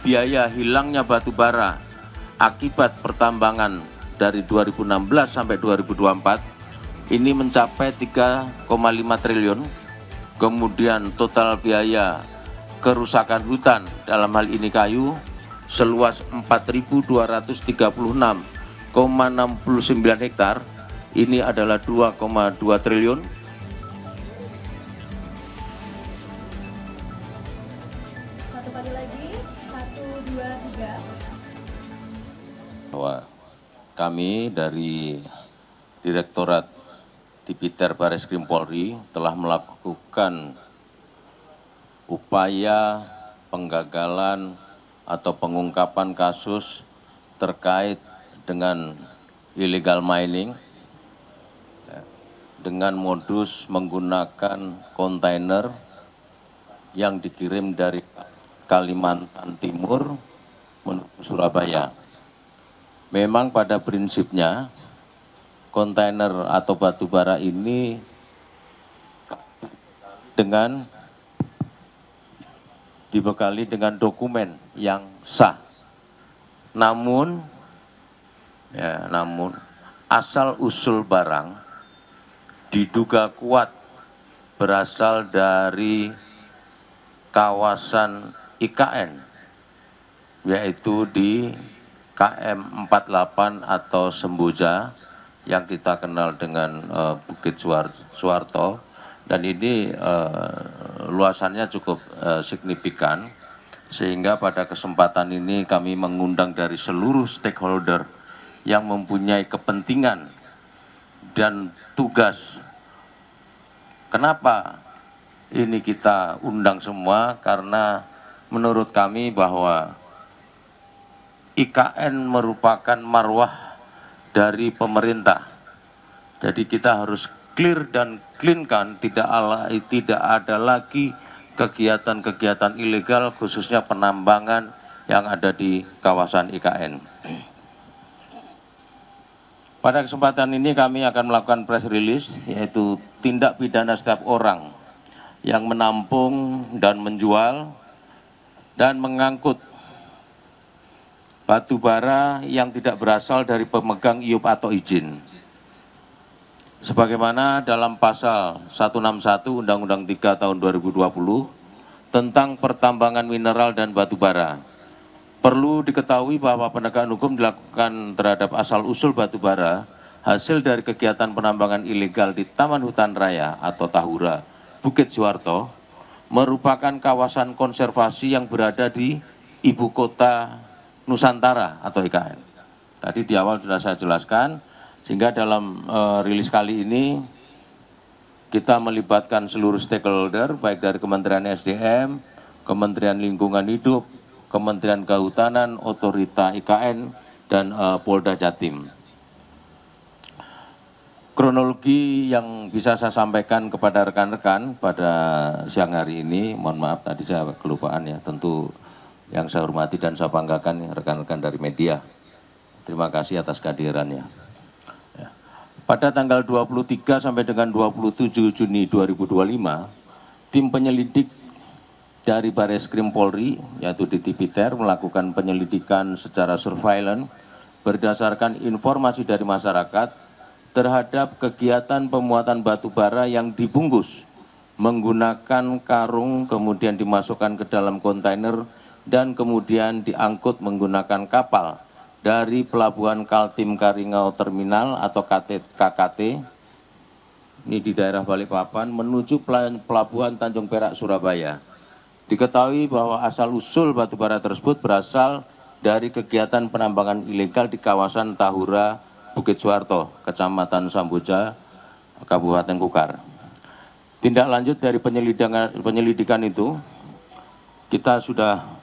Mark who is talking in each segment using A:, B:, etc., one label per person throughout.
A: biaya hilangnya batu bara akibat pertambangan dari 2016 sampai 2024 ini mencapai 3,5 triliun. Kemudian total biaya kerusakan hutan dalam hal ini kayu seluas 4.236,69 hektar, ini adalah 2,2 triliun.
B: Satu kali lagi, 1, 2, 3.
A: Bahwa kami dari Direktorat Tipiter Bareskrim Polri telah melakukan upaya penggagalan atau pengungkapan kasus terkait dengan illegal mining dengan modus menggunakan kontainer yang dikirim dari Kalimantan Timur menuju Surabaya. Memang pada prinsipnya kontainer atau batu bara ini dibekali dengan dokumen yang sah. Namun asal usul barang diduga kuat berasal dari kawasan IKN, yaitu di KM 48 atau Semboja yang kita kenal dengan Bukit Suwarto, dan ini luasannya cukup signifikan, sehingga pada kesempatan ini kami mengundang dari seluruh stakeholder yang mempunyai kepentingan dan tugas. Kenapa ini kita undang semua? Karena menurut kami bahwa IKN merupakan marwah dari pemerintah. Jadi kita harus clear dan clean-kan, tidak ada lagi kegiatan-kegiatan ilegal khususnya penambangan yang ada di kawasan IKN. Pada kesempatan ini kami akan melakukan press release, yaitu tindak pidana setiap orang yang menampung dan menjual dan mengangkut batu bara yang tidak berasal dari pemegang IUP atau izin. Sebagaimana dalam pasal 161 Undang-Undang 3 tahun 2020 tentang pertambangan mineral dan batu bara. Perlu diketahui bahwa penegakan hukum dilakukan terhadap asal-usul batu bara hasil dari kegiatan penambangan ilegal di Taman Hutan Raya atau Tahura, Bukit Suwarto, merupakan kawasan konservasi yang berada di Ibu Kota Nusantara atau IKN. Tadi di awal sudah saya jelaskan, sehingga dalam rilis kali ini kita melibatkan seluruh stakeholder, baik dari Kementerian SDM, Kementerian Lingkungan Hidup, Kementerian Kehutanan, Otorita IKN, dan Polda Jatim. Kronologi yang bisa saya sampaikan kepada rekan-rekan pada siang hari ini, mohon maaf tadi saya kelupaan ya, tentu yang saya hormati dan saya banggakan rekan-rekan dari media. Terima kasih atas kehadirannya. Ya. Pada tanggal 23 sampai dengan 27 Juni 2025, tim penyelidik dari Bareskrim Polri, yaitu di Tipiter, melakukan penyelidikan secara surveillance berdasarkan informasi dari masyarakat terhadap kegiatan pemuatan batu bara yang dibungkus menggunakan karung, kemudian dimasukkan ke dalam kontainer, dan kemudian diangkut menggunakan kapal dari Pelabuhan Kaltim Karingau Terminal atau KKT, ini di daerah Balikpapan, menuju Pelabuhan Tanjung Perak, Surabaya. Diketahui bahwa asal-usul batubara tersebut berasal dari kegiatan penambangan ilegal di kawasan Tahura, Bukit Suwarto, Kecamatan Samboja, Kabupaten Kukar. Tindak lanjut dari penyelidikan itu, kita sudah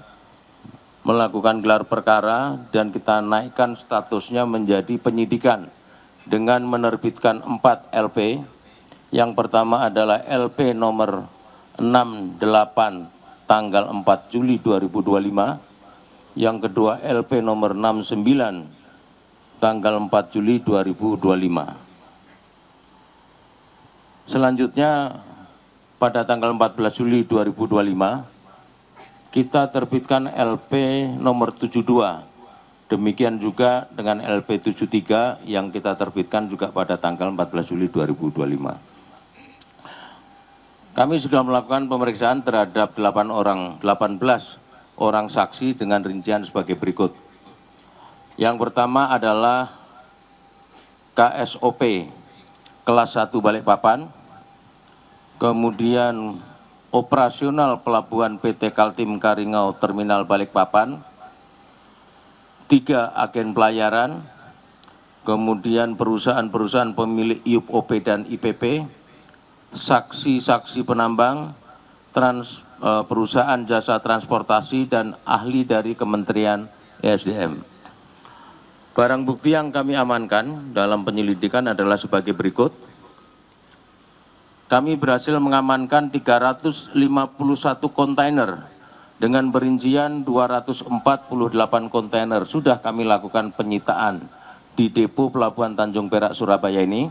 A: melakukan gelar perkara dan kita naikkan statusnya menjadi penyidikan dengan menerbitkan 4 LP. Yang pertama adalah LP nomor 68 tanggal 4 Juli 2025. Yang kedua LP nomor 69 tanggal 4 Juli 2025. Selanjutnya pada tanggal 14 Juli 2025 kita terbitkan LP nomor 72. Demikian juga dengan LP 73 yang kita terbitkan juga pada tanggal 14 Juli 2025. Kami sudah melakukan pemeriksaan terhadap 18 orang saksi dengan rincian sebagai berikut. Yang pertama adalah KSOP kelas 1 Balikpapan, kemudian operasional pelabuhan PT Kaltim Karingau Terminal Balikpapan, 3 agen pelayaran, kemudian perusahaan-perusahaan pemilik IUP OP dan IPP, saksi-saksi penambang, perusahaan jasa transportasi, dan ahli dari Kementerian ESDM. Barang bukti yang kami amankan dalam penyelidikan adalah sebagai berikut. Kami berhasil mengamankan 351 kontainer dengan perincian 248 kontainer sudah kami lakukan penyitaan di depo Pelabuhan Tanjung Perak Surabaya ini.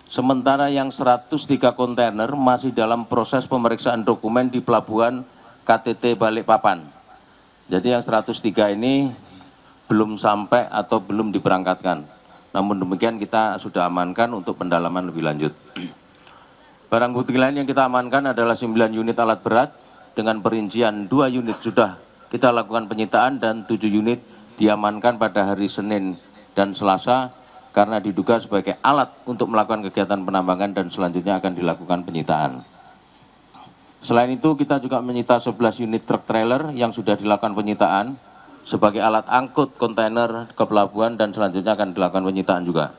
A: Sementara yang 103 kontainer masih dalam proses pemeriksaan dokumen di Pelabuhan KTT Balikpapan. Jadi yang 103 ini belum sampai atau belum diberangkatkan. Namun demikian kita sudah amankan untuk pendalaman lebih lanjut. Barang bukti lain yang kita amankan adalah 9 unit alat berat dengan perincian 2 unit sudah kita lakukan penyitaan dan 7 unit diamankan pada hari Senin dan Selasa karena diduga sebagai alat untuk melakukan kegiatan penambangan dan selanjutnya akan dilakukan penyitaan. Selain itu kita juga menyita 11 unit truk trailer yang sudah dilakukan penyitaan sebagai alat angkut kontainer ke pelabuhan dan selanjutnya akan dilakukan penyitaan juga.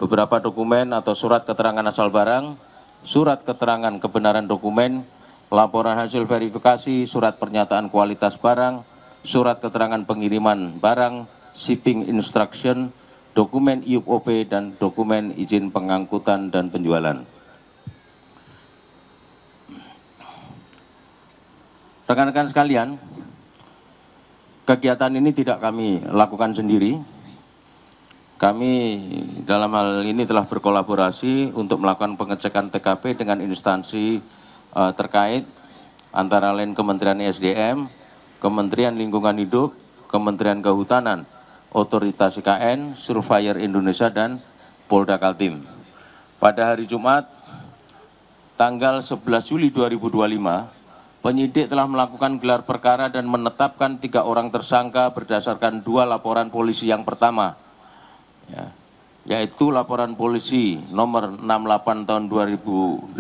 A: Beberapa dokumen atau surat keterangan asal barang, surat keterangan kebenaran dokumen, laporan hasil verifikasi, surat pernyataan kualitas barang, surat keterangan pengiriman barang, shipping instruction, dokumen IUP OP, dan dokumen izin pengangkutan dan penjualan. Rekan-rekan sekalian, kegiatan ini tidak kami lakukan sendiri. Kami dalam hal ini telah berkolaborasi untuk melakukan pengecekan TKP dengan instansi terkait antara lain Kementerian ESDM, Kementerian Lingkungan Hidup, Kementerian Kehutanan, Otoritas IKN, Surveyor Indonesia, dan Polda Kaltim. Pada hari Jumat, tanggal 11 Juli 2025, penyidik telah melakukan gelar perkara dan menetapkan 3 orang tersangka berdasarkan 2 laporan polisi yang pertama, yaitu laporan polisi nomor 68 tahun 2025,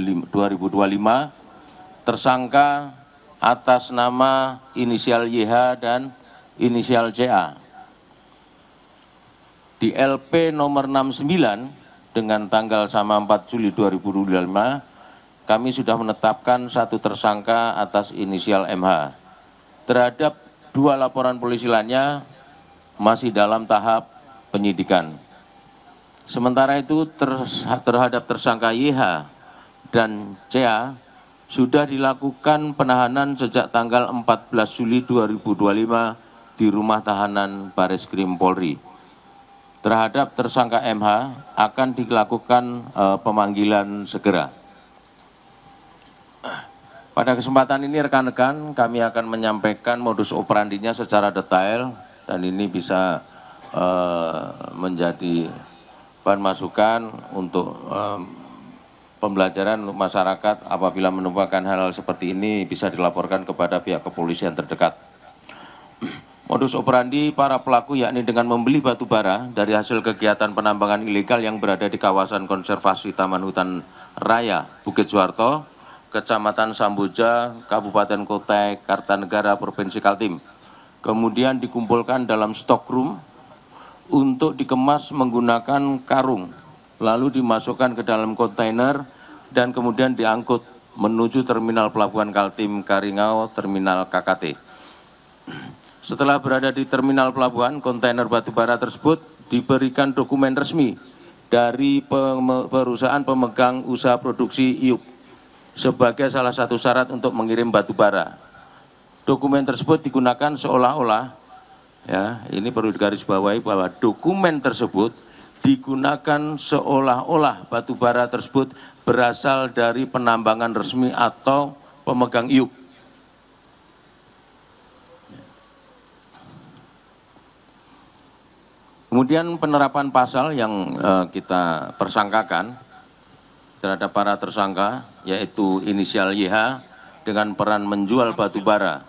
A: tersangka atas nama inisial YH dan inisial CA. Di LP nomor 69 dengan tanggal sama 4 Juli 2025, kami sudah menetapkan 1 tersangka atas inisial MH. Terhadap 2 laporan polisi lainnya masih dalam tahap penyidikan. Sementara itu terhadap tersangka YH dan CA sudah dilakukan penahanan sejak tanggal 14 Juli 2025 di rumah tahanan Bareskrim Polri. Terhadap tersangka MH akan dilakukan pemanggilan segera. Pada kesempatan ini rekan-rekan kami akan menyampaikan modus operandinya secara detail dan ini bisa menjadi bahan masukan untuk pembelajaran untuk masyarakat apabila menemukan hal-hal seperti ini bisa dilaporkan kepada pihak kepolisian terdekat. Modus operandi para pelaku yakni dengan membeli batu bara dari hasil kegiatan penambangan ilegal yang berada di kawasan konservasi Taman Hutan Raya Bukit Suharto, Kecamatan Samboja, Kabupaten Kutai Kartanegara, Provinsi Kaltim. Kemudian dikumpulkan dalam stockroom untuk dikemas menggunakan karung, lalu dimasukkan ke dalam kontainer dan kemudian diangkut menuju Terminal Pelabuhan Kaltim Karingau, Terminal KKT. Setelah berada di terminal pelabuhan, kontainer batubara tersebut diberikan dokumen resmi dari perusahaan pemegang usaha produksi IUP sebagai salah satu syarat untuk mengirim batubara. Dokumen tersebut digunakan seolah-olah, ya, ini perlu digarisbawahi bahwa dokumen tersebut digunakan seolah-olah batubara tersebut berasal dari penambangan resmi atau pemegang IUP. Kemudian penerapan pasal yang kita persangkakan terhadap para tersangka, yaitu inisial YH dengan peran menjual batu bara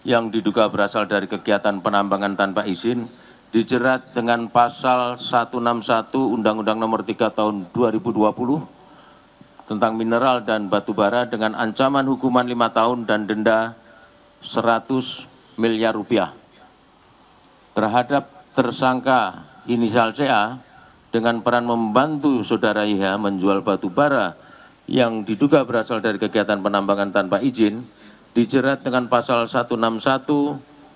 A: yang diduga berasal dari kegiatan penambangan tanpa izin, dijerat dengan pasal 161 Undang-Undang Nomor 3 Tahun 2020 tentang mineral dan batu bara dengan ancaman hukuman 5 tahun dan denda 100 miliar rupiah. Terhadap tersangka inisial CA dengan peran membantu saudara IH menjual batu bara yang diduga berasal dari kegiatan penambangan tanpa izin, dijerat dengan pasal 161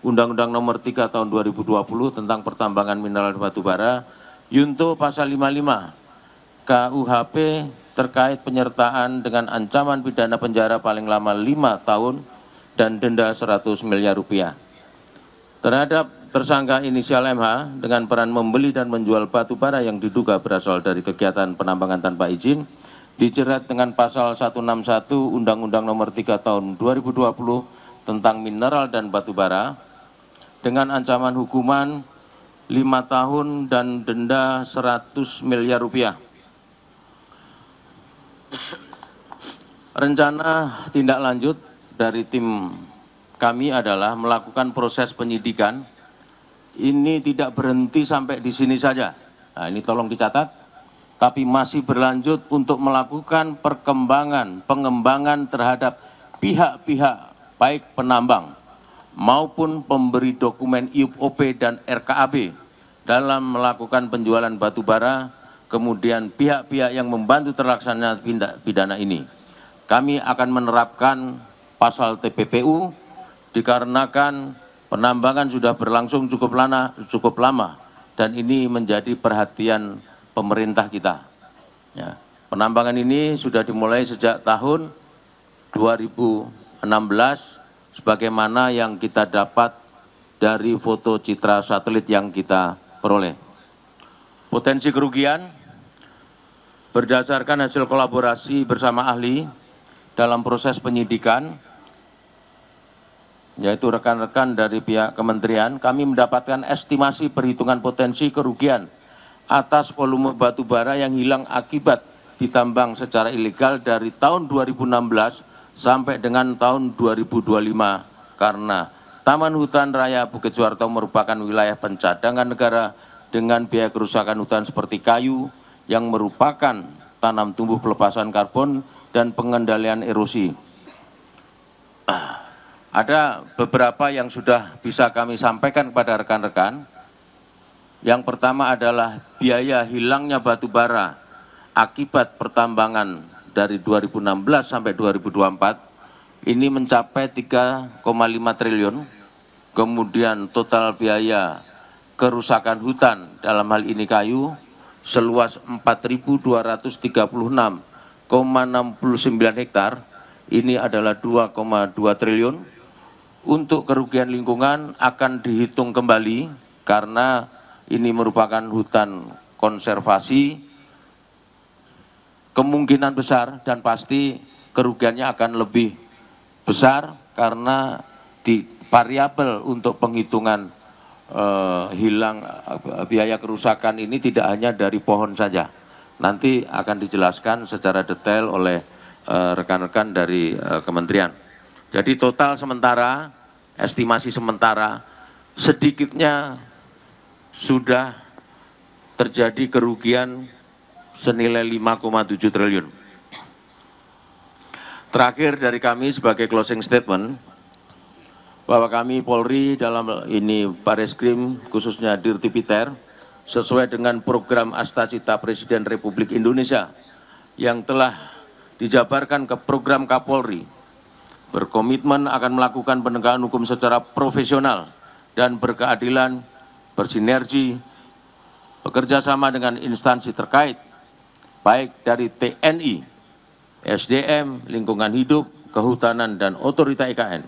A: Undang-Undang Nomor 3 Tahun 2020 tentang pertambangan mineral dan batu bara, yunto pasal 55 KUHP terkait penyertaan dengan ancaman pidana penjara paling lama 5 tahun dan denda 100 miliar rupiah. Terhadap tersangka inisial MH dengan peran membeli dan menjual batu bara yang diduga berasal dari kegiatan penambangan tanpa izin, dijerat dengan pasal 161 Undang-Undang Nomor 3 Tahun 2020 tentang mineral dan batu bara dengan ancaman hukuman 5 tahun dan denda 100 miliar rupiah. Rencana tindak lanjut dari tim kami adalah melakukan proses penyidikan. Ini tidak berhenti sampai di sini saja. Nah, ini tolong dicatat. Tapi masih berlanjut untuk melakukan pengembangan terhadap pihak-pihak baik penambang maupun pemberi dokumen IUP dan RKAB dalam melakukan penjualan batu bara, kemudian pihak-pihak yang membantu terlaksana tindak pidana ini. Kami akan menerapkan pasal TPPU dikarenakan penambangan sudah berlangsung cukup lama dan ini menjadi perhatian pemerintah kita. Ya, penambangan ini sudah dimulai sejak tahun 2016 sebagaimana yang kita dapat dari foto citra satelit yang kita peroleh. Potensi kerugian berdasarkan hasil kolaborasi bersama ahli dalam proses penyidikan, yaitu rekan-rekan dari pihak kementerian, kami mendapatkan estimasi perhitungan potensi kerugian atas volume batu bara yang hilang akibat ditambang secara ilegal dari tahun 2016 sampai dengan tahun 2025 karena Taman Hutan Raya Bukit Suharto merupakan wilayah pencadangan negara dengan biaya kerusakan hutan seperti kayu yang merupakan tanam tumbuh pelepasan karbon dan pengendalian erosi. Ada beberapa yang sudah bisa kami sampaikan kepada rekan-rekan. Yang pertama adalah biaya hilangnya batu bara akibat pertambangan dari 2016 sampai 2024 ini mencapai 3,5 triliun. Kemudian total biaya kerusakan hutan dalam hal ini kayu seluas 4.236,69 hektar, ini adalah 2,2 triliun. Untuk kerugian lingkungan akan dihitung kembali karena ini merupakan hutan konservasi, kemungkinan besar dan pasti kerugiannya akan lebih besar karena di variabel untuk penghitungan hilang biaya kerusakan ini tidak hanya dari pohon saja. Nanti akan dijelaskan secara detail oleh rekan-rekan dari kementerian. Jadi total sementara, estimasi sementara, sedikitnya sudah terjadi kerugian senilai 5,7 triliun. Terakhir dari kami sebagai closing statement, bahwa kami Polri dalam ini Bareskrim khususnya Dirtipiter sesuai dengan program Astacita Presiden Republik Indonesia yang telah dijabarkan ke program Kapolri, berkomitmen akan melakukan penegakan hukum secara profesional dan berkeadilan, bersinergi, bekerja sama dengan instansi terkait, baik dari TNI, SDM, lingkungan hidup, kehutanan, dan otorita IKN,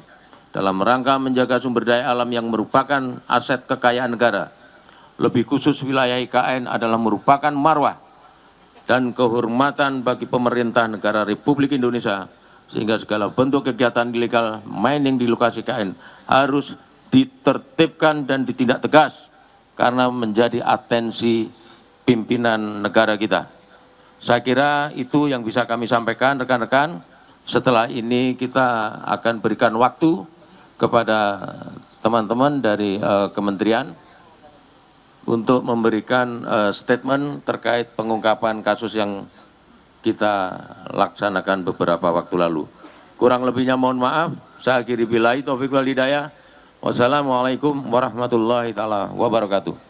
A: dalam rangka menjaga sumber daya alam yang merupakan aset kekayaan negara. Lebih khusus wilayah IKN adalah merupakan marwah dan kehormatan bagi pemerintah negara Republik Indonesia, sehingga segala bentuk kegiatan ilegal mining di lokasi IKN harus ditertibkan dan ditindak tegas karena menjadi atensi pimpinan negara kita. Saya kira itu yang bisa kami sampaikan rekan-rekan. Setelah ini kita akan berikan waktu kepada teman-teman dari kementerian untuk memberikan statement terkait pengungkapan kasus yang kita laksanakan beberapa waktu lalu. Kurang lebihnya mohon maaf. Saya akhiri billahi taufiq wal hidayah. Wassalamualaikum warahmatullahi taala wabarakatuh.